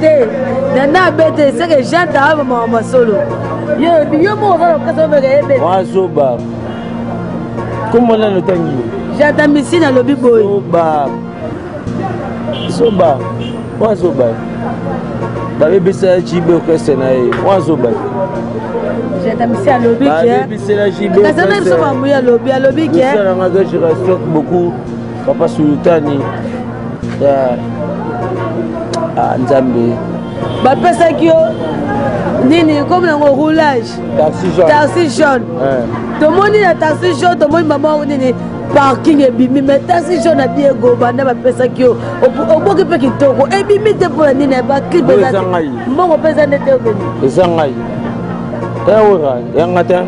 bete nana bete c'est que j'entends maman solo yo mo va ka so bege bete wa soba comment là le tangi j'entends misi na lobi boy soba wa soba ba bebe sa chibe ko sena e wa soba j'entends misi à lobi ba bebe sa chibe ka ça même so mamu ya lobi qui ça na ga je respecte beaucoup papa Sultani ya Nzambe ba pesa ki yo nini comme un roulage taxi jaune to moni na taxi jaune to moni maman nini parking et bimi mais taxi jaune a bien go banda ba pesa ki yo oboki pe kitoko e bimi te pour nini ba clip za mbongo pesa nete obeni ezangai ewura yangata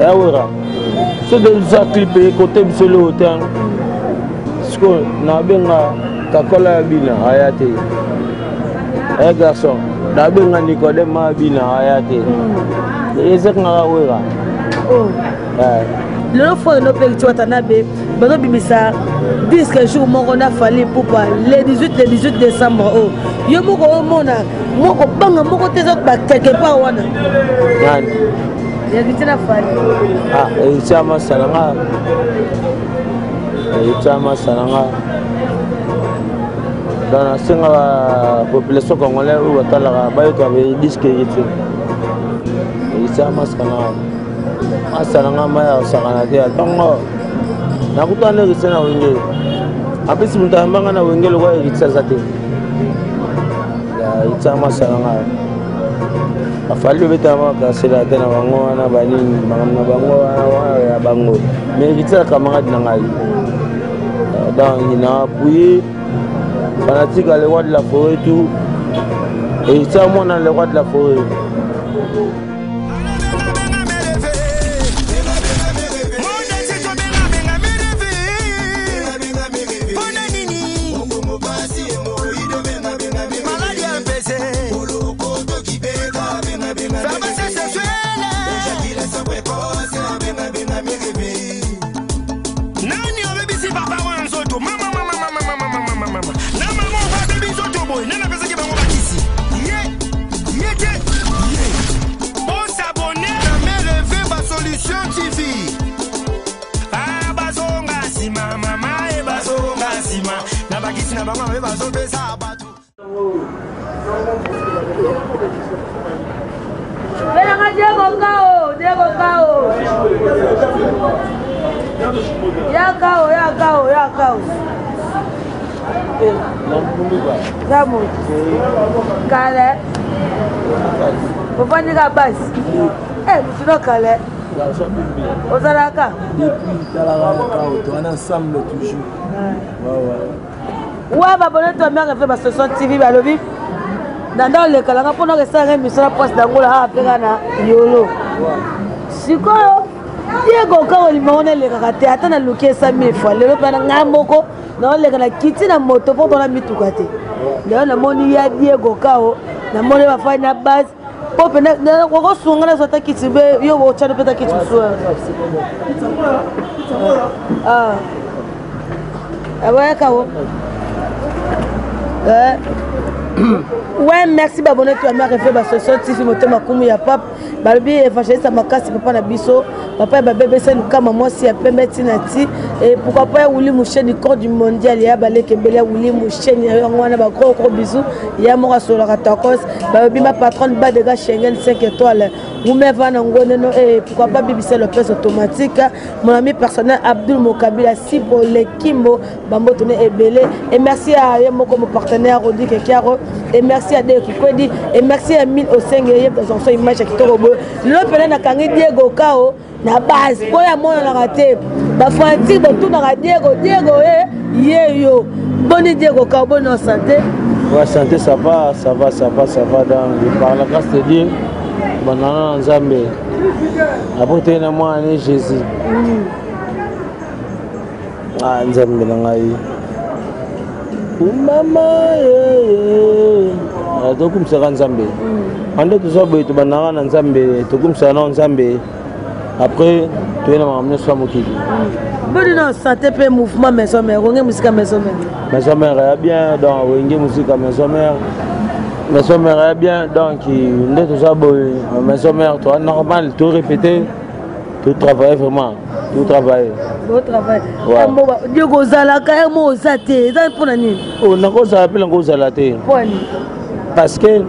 ewura so de za clip côté bisolo hotel sko na benga kakola bina ayate eh garçon da benga Nicodème ma bina ayate ezek na wera le fois no pe tu atana be bano bimisa disque jour moko na fali poupa le 18 décembre yo moko mona moko banga moko tezo ba quelque part wana yani ya kitina fali chama salanga dans la population congolaise où la bayoto avait disque yiti chama salanga maya sakana te atongo nakutana risena wenge apesi mutambanga na wenge lokwa yitsa zate ya chama salanga afali beta ma sela tena bango na banini mangana bango ya bango mais yitsa kamanga dinangai dans ina appuyer fanatique à le roi de la forêt tout et ça moi dans le roi de la forêt Vamos. Calé. Vou fazer a base. Você não calé. Vous allez à quoi? On est ensemble toujours. Ouais, bah bonne toi mère fait ma session TV ba lobi. Dans le calanga pour nous rester émission la poste d'angola après na yolo. Sikoyo. Diego quand il m'a donné le karaté atana lukie 5000 fois. Le bana ngamoko na le kana kiti na moto pour dans la mitukate. Là na moni ya Diego kao na moni ba fa na base. Pope na ko sunga na sota kitibe yo wo chano peta kitsu. Abaya kao. Ouais, merci babonné toi mère fait ba société fi motema kumu ya pap balbi évangéliste makasi papa na biso papa ba bébé c'est kama moi si apembe tinati et pourquoi pas Willy Moucheni corps du mondial ya baleke bela Willy Moucheni ngwana ba gros bisous ya mora sur la ratakos balbi ma patronne ba de Schengen 5 étoiles vous me va na ngone et pourquoi pas bibisa le presse automatique mon ami personnel Abdul Mokabila si pour les Kimbo bambotone et belé et merci à Yemoko mon partenaire Rodi Kekiaro et merci à Deo Kikwedi et merci à Mine Osengeye dans son image qui tourne le pele na kangi Diego Kao na base pour ya mona na raté ba fanti ba tout na Diego yo boni Diego Kao bonne santé. Ouais, santé ça va dans par la grâce de Dieu banana Nzambe apporter na moi ni Jésus Nzambe na ngai mama tokum saka Nzambe ande tout ça boyeto banaka na Nzambe tokum saka na Nzambe après toyena makamne so mokili boni na santé pe mouvement maison mère ngé musique maison mère ya bien dans ngé musique maison mère mes sommeurs bien, donc on est tout ça, mes sommeurs, toi, normal, tout répéter, tout travailler vraiment, tout travailler. Tout travail. Diego Zalaka, moi, Zate, ça pour l'année. Oh, n'a pas ça appelle encore Zalate. Parce que,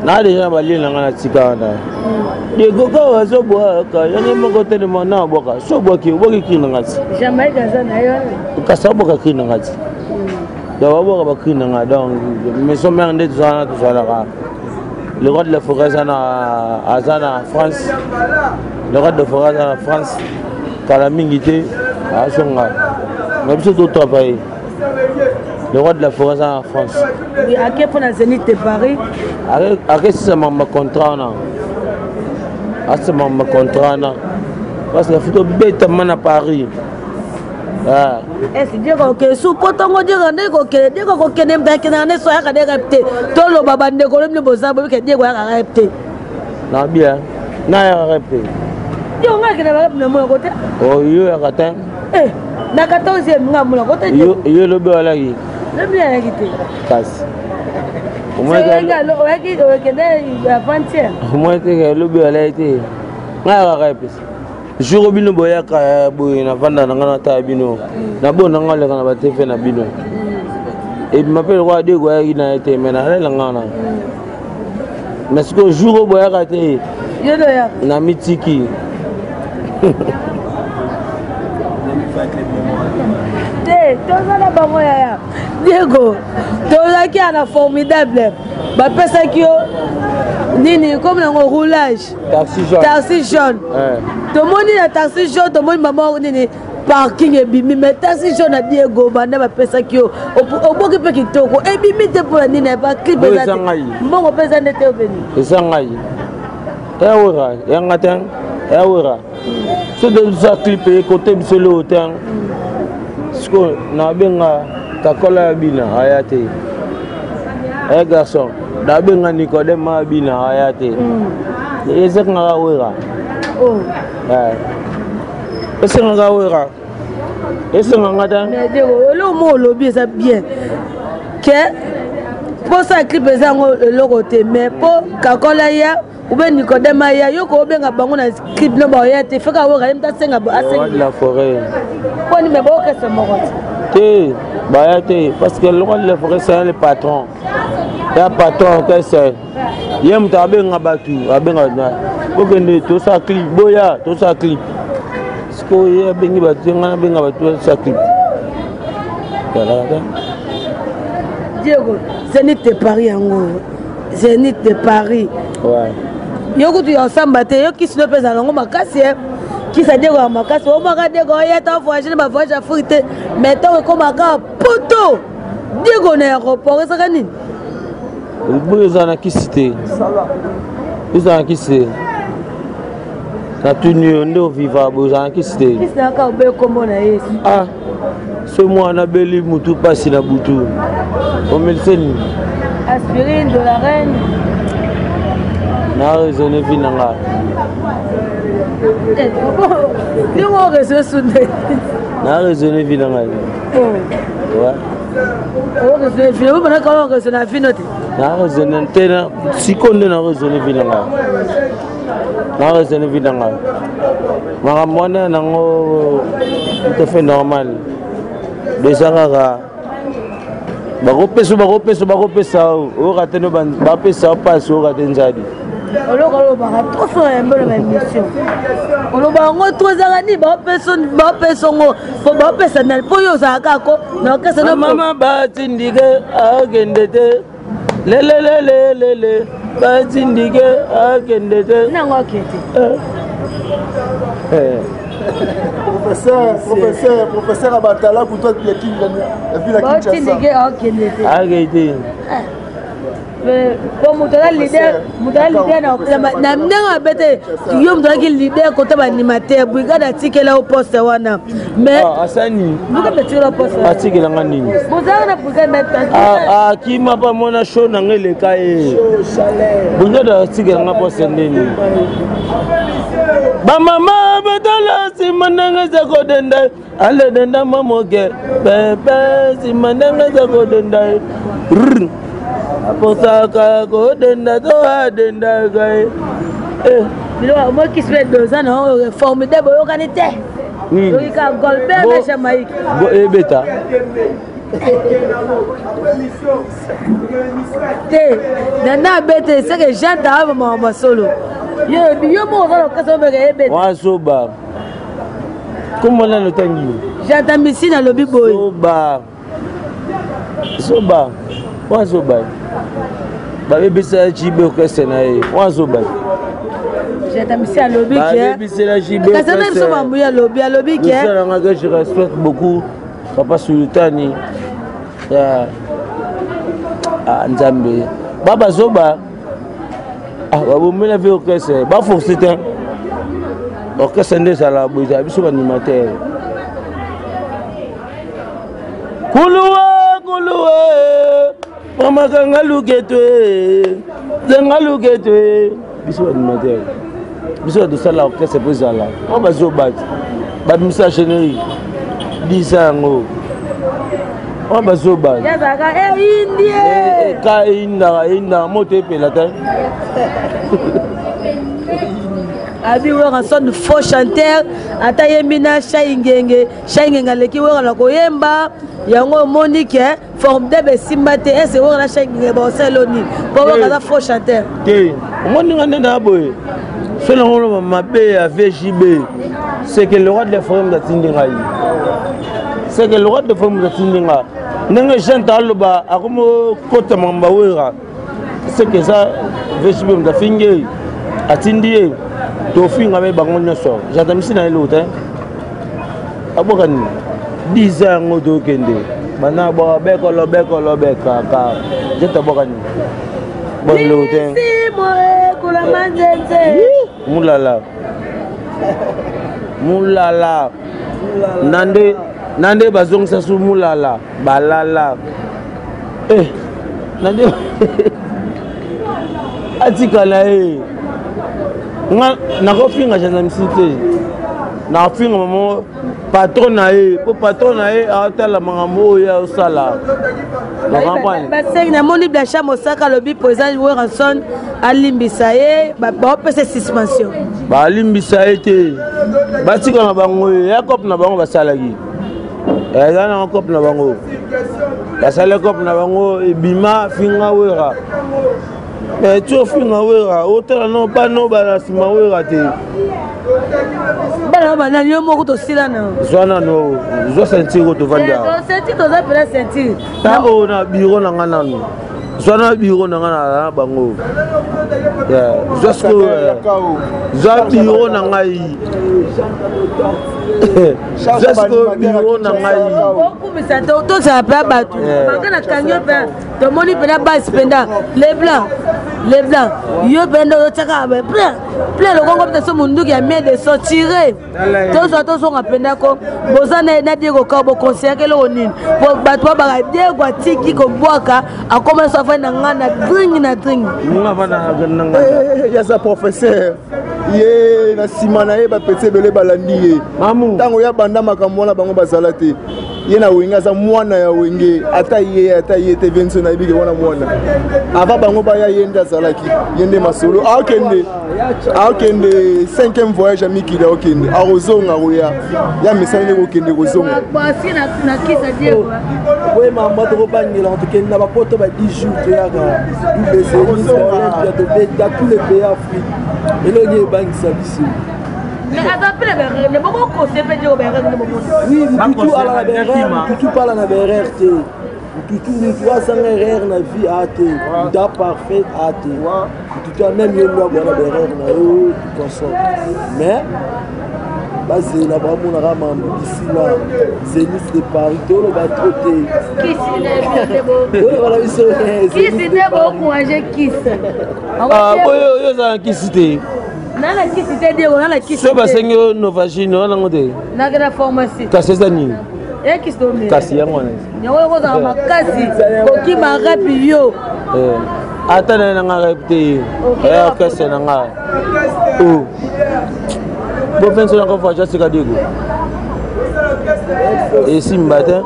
n'a déjà balayé la tika. Diego Kawa, so bois, il y a un côté de mon nom, so bois qui est dans la jamais Gazana. Kassabo qui est dans la d'abord, mais son mère n'est pas là. Le roi de la forêt est en France. Le roi de la forêt est en France. Quand la mingité, à Songa. Même si d'autres pays. Le roi de la forêt est en France. À quel point la Zénith de Paris? À quel c'est mon contrat? À ce moment contrat. Parce que la photo bête à Paris. Est-ce que sous potongo dire que Diego que n'aime pas qu'il en est soit repté. Tout le babande de Colombe Bozabo que Diego a repté. Non, bien. N'a repté. Tu as que mon côté. Oh, you are atteint. Eh, na 14e, mon côté. You le beurre là. Le bien quitté. Passe. Au moins, le beurre là été. N'a repté. Jour bino boyaka boy na vanda na ta bino na bona ngale kana batefe na bino et m'appelle roi de goya ina été mena la ngana mais ce que jour boyaka te yodo ya na mitiki te tozala bango ya Diego tozaki ana formidable ba pesa kio nini comme un roulage taxi jaune tout le monde a taxi jaune tout le monde maman nini parking et bimi mais taxi jaune a Diego banda ba pesa kio au boki pe kitoko et bimi te pour nini ba clip za mbongo pesa ndete obeni esangai ewura yangaten ewura so de ça clip et côté bisolo autant sko na benga kakola bina ayate eh garçon da benga Nicodème mabina ayate ezek nga wera oh ezek nga wera ezek nga dan mais Diego le mot lobby ça bien que pour ça clip ezango le côté mais pour kakola ya ou bien Nicodème ya yoko benga bango na clip no ba ayate feka wera imta senga ba asenga la forêt ko ni me bo ke se mo bayate parce que le roi de la forêt c'est le patron. Il y a patron qui c'est. Il y a un abenga batu, abenga na. Bokende to sa clip, boya, to sa clip. Sko ya bengi batu, ngana benga batu sa clip. Diego, Zénith de Paris yango. Zénith de Paris. Ouais. Yoko tu ensemble te, yo qui se pèse en makasi. Qui ça Diego en makasi, o maka Diego ya ta voyage ma voyage afrique, mais to ko maka poto. Diego na aéroport ça kanini? Ils ont qui cité. Ils ont qui cité. La tenue on est vivable, ils ont qui cité. Qui ça ka be comme na yesu. Ah. Ce mois na beli mutu pasi na butu. O melsen. Aspirine de la reine. Na raisonné finanga. Diego raisonné sunde. Na raisonné finanga. Ouais. Oh, raisonné finanga, on a quand raisonné finanga. Na raisonné tena sikonde na raisonné finanga. Na raisonné finanga. Mara mwana nango tout fait normal. Déjà rara. Bako pesa o rateno ba pesa passe o ratenjadi. Olo ba trop so embe na mission. Olo ba ngo trozanga ni ba pesa ngo ba pesa na po yo zaka ko na kasa na mama ba tindike agendete le ba tindike agendete na ngo kete. Professeur Abatala pour toi qui est comme leader na mnanga bete yo mutaki leader côté ba animateur brigade atikela au poste wana mais asani buka betira poste atikela ngani bozanga na brigade ki mapa mona show na ngele kae brigade atikela nga poste ndeni ba mama betala simandanga za kodenda ale denda mamoke pepe simandanga za kodenda aposaka kodenda to adenda gae moi qui suis 2 ans non formidable organité oui ka Goldberg na Jamaïque go ebeta nana bete c'est que j'entends maman solo yo mo ka so be ebeta wa soba comment na lotangi j'entends ici na lobby boy soba wa soba ba bebisa chibe okese na ye wa soba j'entends ici à lobby ba bebisa la chibe okese ça même so mamu ya lobby qui je respecte beaucoup Papa Sultani ya Nzambe baba zoba babomela ve orchestre ba forcer te orchestre nde sala boza biso animateur kuluwe mama kanga luketwe zenga luketwe biso animateur biso de sala orchestre pozala baba zoba babimisa générique disango baba zoba yazaka indie ka inda moto epela te abi wera son faux chanteur ata yembina shaingenge aleki wera na koyemba yango monique formidable simba te ese wera na shaingenge baoseloni po wera za faux chanteur te omoninga nde na boye selongo mabe ya VJB c'est que le roi de la forme d'atindinga c'est que le roi de la forme d'atindinga ndenge gente aloba akomo kota mamba wera c'est que ça VJB mdafinge atindie tofinga be bango nyoso jatamisi na elota abokani 10 ans ngodo kende mana bo bekolo bekaka jeta bokani bon lote si moe kula manzenze mulala nande bazongisa su mulala balala nande atikala nga nakofinga jatamisi te nafinga mama patron na ye po patron na ye atala makambo oyo ya osala basengi namoni Blancha Mosaka lobi président Weranson alimbisa ye bapesa suspension balimbisa ye te batika na bango ya cope na bango basalaki eza na cope na bango basala cope na bango ebima finga wera tu finga wera otala no bano bana sima wera te bana bana yo moko to silana zwana no zo sentir to vanda sentir to za pela sentir ta o na biro na ngana no zwana biro na ngana bango ya zosko za biro na ngai zosko biro na ngai beaucoup mais ça to ça pas battu bakana kanyo pe to moni pela base penda les blancs yo penda yo tsaka ba plein le kongo peut so munduki ya mieux de sortir to so ngapenda ko bozana na diego ka bo conseiller ke lo nini bo batwa ba diego atiki ko boaka akoma so fa na ngana drink nga bana ngana ya sa professeur ye na simana ye ba petit belé balandi ye mamu tango ya banda makambo na bango bazala te ye na wenga za mwana ya wenge ata ye te venso na bige wana mwana ava bango ba ya yenda zalaki yende masolo akende 5e voyage à Mikida okende arozonga roya ya misali ne okende rozonga basi na kisa diego we mama to bangela on te na ba poto ba 10 jours to ya ga de tous les pays africains et le nie bang sabisi. Mais attends, le moment qu'on s'est fait dire au Bérer, oui, tout à la Bérer, tout parle à la Bérer, tout nous voit sans erreur na vie à te, da parfait à te, tout à même le loi à la Bérer na yo, tout comme ça. Mais basé na vraiment na rama ici là, Zénith de Paris, tout le va trotter. Qui c'est beau? Qui c'est beau courageux qui c'est? Ah, yo ça qui c'était? Nala kisi te de ona la kisi. So basengo novagine ona ngote. Na kana pharmacie. Kasi zani. Kisi to me. Kasi yango na. Nyawo ko za makasi ko ki ma rapi yo. Ata na nga repte. Kasi na nga. Bo penso na ko fa just ka digo. E simbata.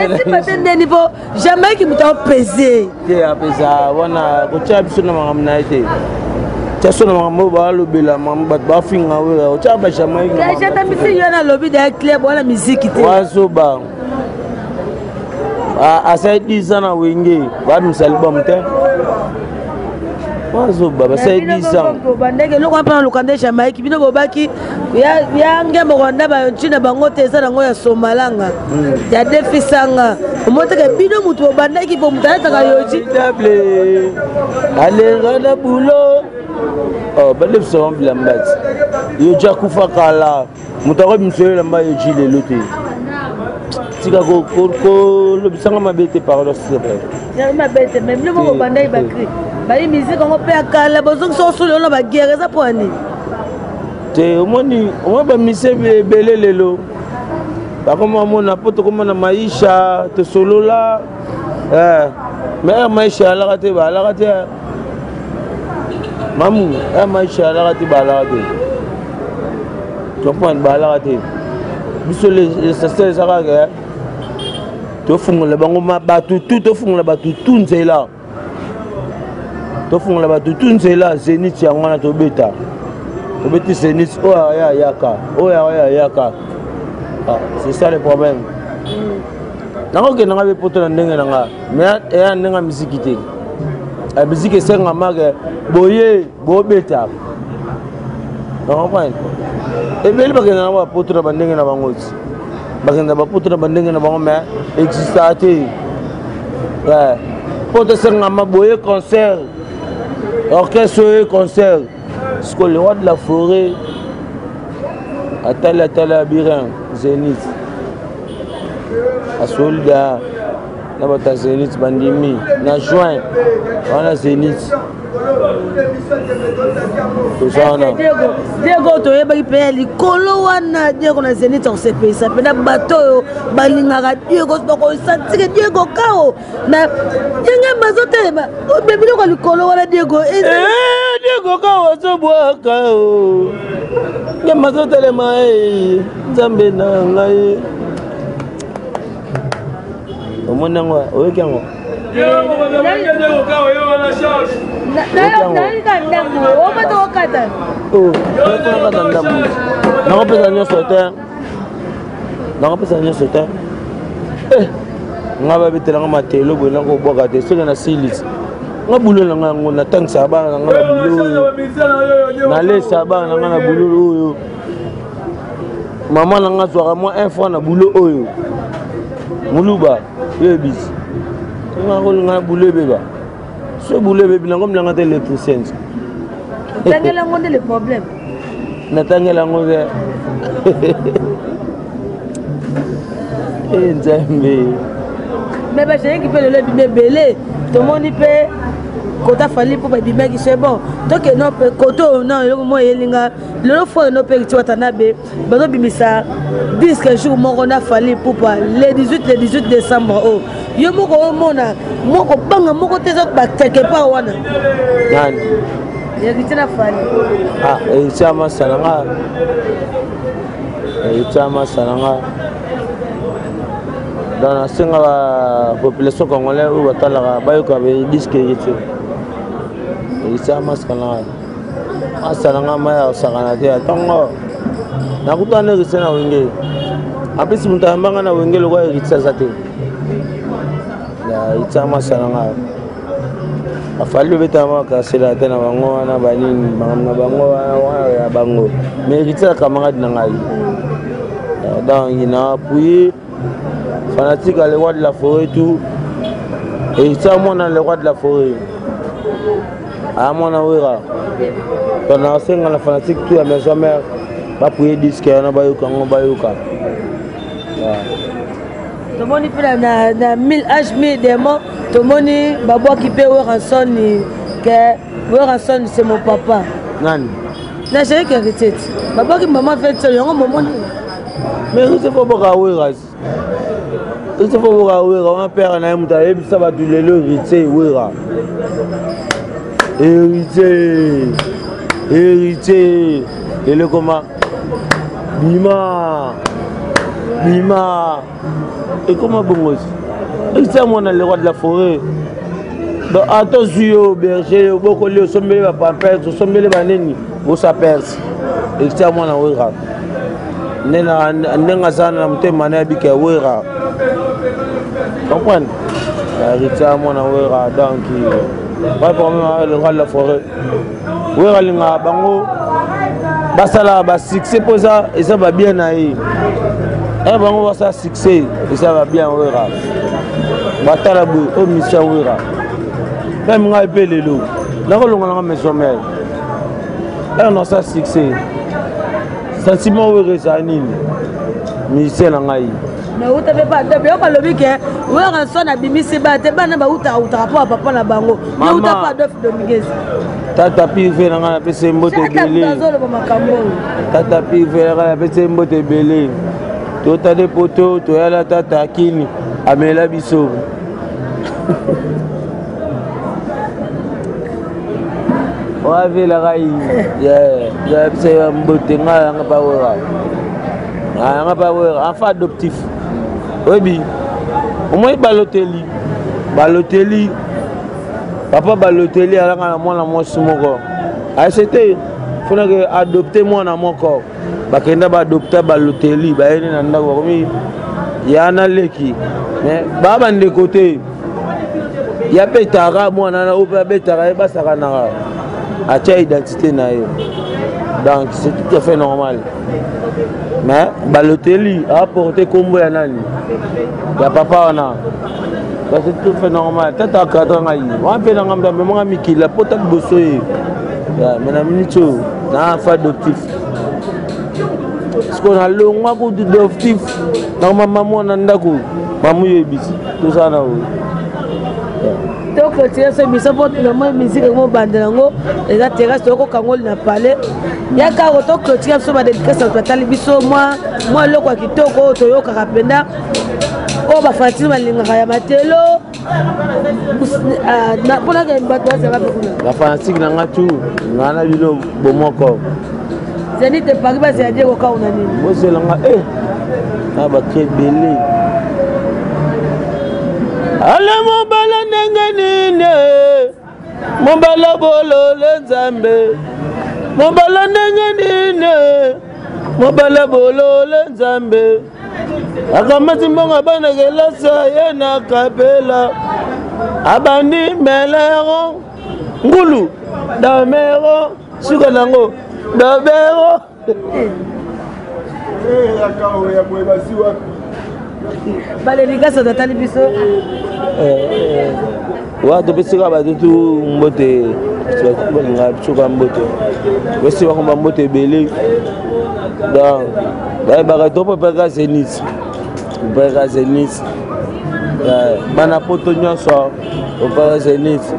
esi pate ndeni po Jamaïque muta pesé te apesa wana kotia biso na makambo na ye te tia so na makambo balobela makambo bato bafinga wera otia ba Jamaïque jatambisi yo na lobi da club wana miziki te wazoba asai 10 ans na wenge babimisa libamu te wazoba basai 10 ans bandeke eloko mpona lukanda Jamaïque bino bobaki ya ngembo rwanda bantina bango te eza nango ya somalanga ya defisanga omoteke bino mutu bobandaki po mutu alataka yoji table alenga na bulo badefisa wa bilamba ti yoji akufa kala mutu akobimisa yo elamba yoji lelo te tika kolobisanga mabe te parole mabe te me bino moko bobandaki bakri bayi miziki yango mpe ya kala bozongisa osolo ona bagere eza po ani te omoni bamise ebele lelo bakoma mona po tokomona maisha tosolola me maisha alaka te baalaka te mamu maisha alaka te baalaka te topani baalaka te biso lesasele ezakaka tofungola bango bato tu tofungola bato tu nzela tofungola bato tu nzela zenit yango wana tobeta tobeti zenit oyo ayaka oyo ayaka c'est ça le problème nakokendanga mpe poto na ndenge nanga mais eya ndenge misiki te misiki esenga make boye bobeta nakompane ebeli bakendana bapoto na bandenge na bango ti bakenda bapoto na bandenge na bango mais exista te poto esengama boye concert orchestre oye concert parce que le roi de la forêt atali abirin Zénith asolda na bata Zénith bandimi na juin wana Zénith Diego toyebaki mpe likolo wana Diego na Zénith akosepelisa mpe na bato oyo balingaka Diego bakosantike Diego kao na yenge bazotelema biloko likolo wana Diego Diego kao azobwaka o nge bazotelema nzambe na ngai omoni yango oyoki yango nakopesa nyonso te nga babetelanga matelo boye nakobwaka te soki nasilisi nga bulo na nga yango natangisa bana na nga na bulo oyo nalesa bana na nga na bulo oyo mama na nga zwaka mwa 1 fois na bulo oyo muluba yebisi nga kolinga bulo ebeba so bulo ebebi nango milanga te électricien natangela ngo nde le problème natangela ngo te nzambe me bajengi mpe lelo ebima ebele tomoni mpe kota fali mpo babimaki c'est bon toke no mpe kote oyo na eloko mo eyelinga lelo fois no mpe tiwata na be bazobimisa disque jour moko na fali pupa le 18 décembre oyo yo moko omona moko banga moko te ezoki bateke pa wana nani yeriti na fali eriti amasananga dans nasenga bapopulation congolais oyo batalaka bayoka badiske eriti eriti amasananga asananga ma ya osakana te atango nakutana eriti na wenge apesi moto ayambanga na wenge lokwa eriti aza te eriti amasananga afali bobeta makasela te na bango wana banini makambo na bango wana ya bango mais eriti ya camarade na ngai donc na appuye fanatique à le roi de la forêt tout et ça moi dans le roi de la forêt à mon awera quand on sait la fanatique tout à maison mère pas pour disque na bayoka ngo bayoka to moni pela na 1000 h demo to moni babwa ki pe Weranson que Weranson c'est mon papa nani na j'ai que retete babwa ki maman fait ça yango momoni mais c'est pas boka Weras il faut voir mon père na muta ebisa ba dulelo héritier wera héritier le comment bima et comment bon aussi c'est moi le roi de la forêt donc attention berger beaucoup le sommel va pas perdre sommel va neni vous ça perce et c'est moi na wera nena nenga sana mtema na bika wera comprendre c'est moi na wera donc pas problème le roi de la forêt wera linga bango basala ba succès pour ça et ça va bien naï et bango va ça succès et ça va bien wera batala bu o mission wera même ngai pelelo na ko longa na sommet et on a ça succès sentiment wera ça nini mission na ngai mais vous t'avez pas de lobby que wera son abimisi ba te bana ba uta rapport papa na bango mais uta pas d'offre de miguez tata pive na ngana pese mbote belé tata pive na ngana pese mbote belé tota de poto to yala tata kini amela biso wa vela gai ya pese mbote ngala ngapa wera ngapa wera enfant adoptif obi omoi Balotelli papa Balotelli alanga na mwana mwasi moko c'était fona que adopter mwana moko bakenda ba adopter Balotelli ba yene na ndako komi yana leki mais baba de côté ya petara mwana na opa betara ba sakana acha identité na yo donc c'est tout à fait normal mais Balotelli a apporté combo ya nani ya papa wana c'est tout fait normal tata cadre ngai on fait dans ngamba mais miki la pote bosoye ya mena minito na fa adoptif ce qu'on a le ngwa ko adoptif na mama mona ndako mamu yebisi tout ça na donc c'est ce biso pour le moins musique ngo bandelango et la terrasse ko kangoli na palais ya ka auto clôture so ba dédicace à tali biso moi loko kitoko to yo kakapenda o ba fatile balinga ya matelo na pona ke mbato azaka kuna la fantique na ngatu ngana bino bomoko zeni te pari ba zia diego ka una nini mo se langa na ba kebele ala mo bala ndengenine mo bala bolo lenzambe mo bala ndengenine mo bala bolo lenzambe akamati mbonga bana gelasa yena kapela abandi melero ngulu damero suka nango damero akao ya mweba siwa balédicace tatali biso wa to pesika ba tutu mbote nga tsuka mbote wesi ba komba mbote belé donc ba to peka zenith peka zenith bana poto nyonso peka zenith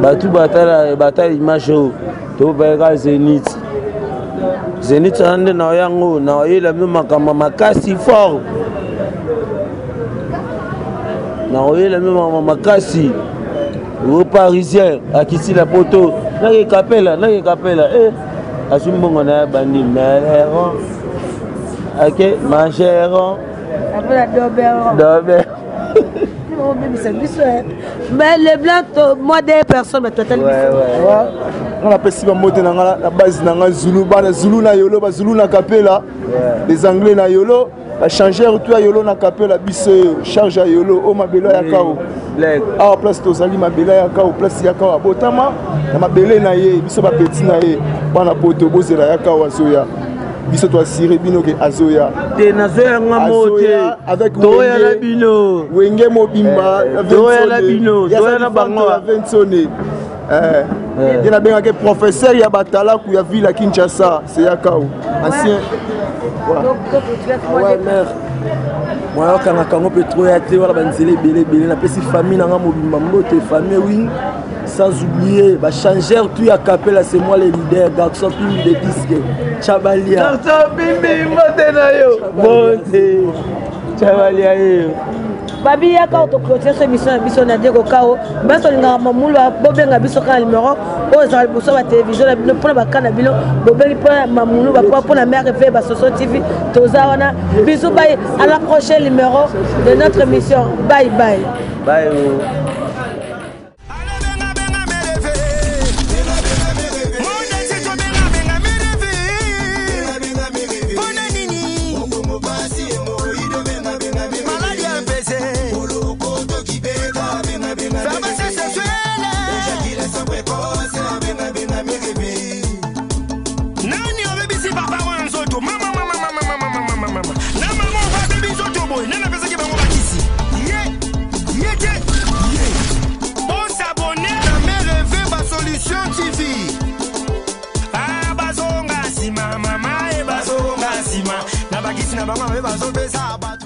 batu batala image to peka zenith zenith ande na yango na yela makama makasi fort na yela makasi au parisien akisi la poto na kapela asumbongo na bandi melero ok mangero après dober mais les blancs moi des personnes mais toi on appelle si bamote na la base na Zulu bana Zulu na yolo ba Zulu na kapela les anglais na yolo ba changer tout ya yolo na kapela biso charge ya yolo o mabelo ya kao a place to sali mabelo ya kao place ya kao abotama na mabele na ye biso ba petit na ye bana poto bozela ya kao azoya biso to asire bino ke azoya te nazoya ngamote avec toya la bino wenge mobimba toya la bino toya na bango Vensone il y a bien un professeur il y a Batalaku il y a ville à Kinshasa c'est Yakao ancien ouais mère moi quand on peut trop être voilà banzele belé na pesi famille na mobimba mbote famille oui sans oublier ba changer tout ya capella c'est moi le leader garçon pimbi de disque Chabalia garçon pimbi mbote na yo mbote Chabalia yo babi yaka autoclôture ce mission na biso na deko kao baso linga mamulu bobenga biso ka numéro o za boso ba télévision na bino pona bakana bino bobengi pona mamulu ba pona mère fait ba Soso TV toza wana bisous bye à la prochaine numéro de notre émission bye bye bye Mama,